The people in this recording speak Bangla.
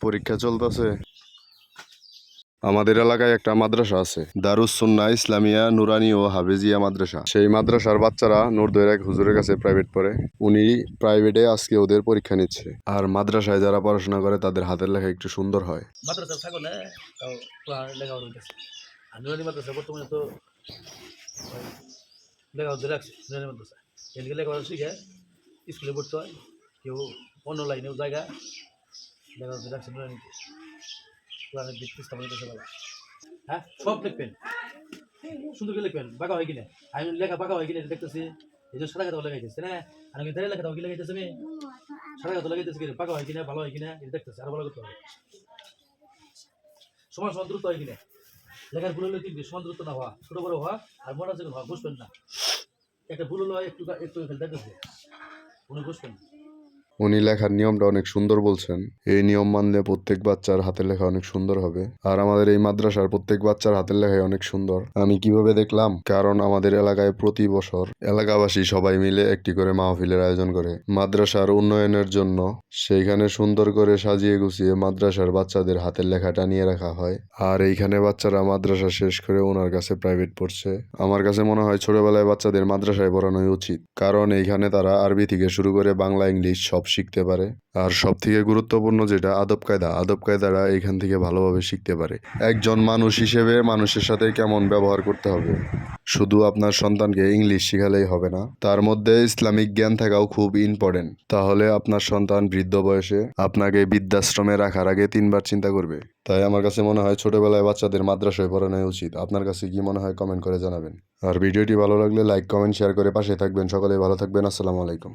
পরীক্ষা চলতেছে। আমাদের এলাকায় একটা মাদ্রাসা আছে, দারুস সুন্নাহ ইসলামিয়া নুরানি ও হাফেজিয়া মাদ্রাসা। সেই মাদ্রাসার বাচ্চারা নূরদুয়ার এক হুজুরের কাছে প্রাইভেট পড়ে। উনি প্রাইভেটে আজকে ওদের পরীক্ষা নিচ্ছে। আর মাদ্রাসায় যারা পড়াশোনা করে তাদের হাতের লেখা একটু সুন্দর হয়। মাদ্রাসা থাকো না তাও লেখাপড়া হইতেছে। আর নুরানি মাদ্রাসা বর্তমানে তো লেখাপড়া ধরে রাখছে। নুরানি মাদ্রাসা এদিকে লেখাপড়া শিখে স্কুলে পড়তে হয়, কেউ অন্য লাইনেও জায়গা লেখাপড়া ধরে রাখছে। নুরানিতে কোরআনের দিক স্থাপন করতে পারে। হ্যাঁ, সব লিখবেন, সুন্দর করে লিখবেন। বাঁকা হয় কিনা, আমি লেখা বাঁকা হয় কিনা দেখতেছি। এই যে সাদা কথা লেখাইতেছে না, আমি কিন্তু লেখা কি লেখাইতেছে, আমি সাদা কথা লেখাইতেছি কিনা, বাঁকা হয় কিনা, ভালো হয় কিনা এটা দেখতেছি। আরো ভালো করতে হবে, সমান সমান দ্রুত হয় কিনা। লেখার ভুল হলে কিন্তু সমান দ্রুত না হওয়া, ছোট বড় হওয়া আর মোটা যেগুলো হওয়া, বুঝবেন না। একটা ভুল হলো একটু একটু দেখতেছে, উনি বুঝবেন। উনি লেখার নিয়মটা অনেক সুন্দর বলছেন। এই নিয়ম মানলে প্রত্যেক বাচ্চার হাতের লেখা অনেক সুন্দর হবে। আর আমাদের এই মাদ্রাসার প্রত্যেক বাচ্চার হাতের লেখাই অনেক সুন্দর। আমি কিভাবে দেখলাম, কারণ আমাদের এলাকায় প্রতি বছর এলাকাবাসী সবাই মিলে একটি করে মাহফিলের আয়োজন করে মাদ্রাসার উন্নয়নের জন্য। সেইখানে সুন্দর করে সাজিয়ে গুছিয়ে মাদ্রাসার বাচ্চাদের হাতের লেখাটা নিয়ে রাখা হয়। আর এইখানে বাচ্চারা মাদ্রাসা শেষ করে ওনার কাছে প্রাইভেট পড়ছে। আমার কাছে মনে হয় ছোটবেলায় বাচ্চাদের মাদ্রাসায় পড়ানোই উচিত, কারণ এইখানে তারা আরবি থেকে শুরু করে বাংলা ইংলিশ সব শিখতে পারে। আর সব থেকে গুরুত্বপূর্ণ যেটা আদব কায়দারা এখান থেকে ভালোভাবে শিখতে পারে। একজন মানুষ হিসেবে মানুষের সাথে কেমন ব্যবহার করতে হবে। শুধু আপনার সন্তানকে ইংলিশ শিখালেই হবে না, তার মধ্যে ইসলামিক জ্ঞান থাকাও খুব ইম্পর্টেন্ট। তাহলে আপনার সন্তান বৃদ্ধ বয়সে আপনাকে বৃদ্ধাশ্রমে রাখার আগে 3বার চিন্তা করবে। তাই আমার কাছে মনে হয় ছোটবেলায় বাচ্চাদের মাদ্রাসায় পড়ানোই উচিত। আপনার কাছে কি মনে হয় কমেন্ট করে জানাবেন। আর ভিডিওটি ভালো লাগলে লাইক কমেন্ট শেয়ার করে পাশে থাকবেন। সকলে ভালো থাকবেন। আসসালামু আলাইকুম।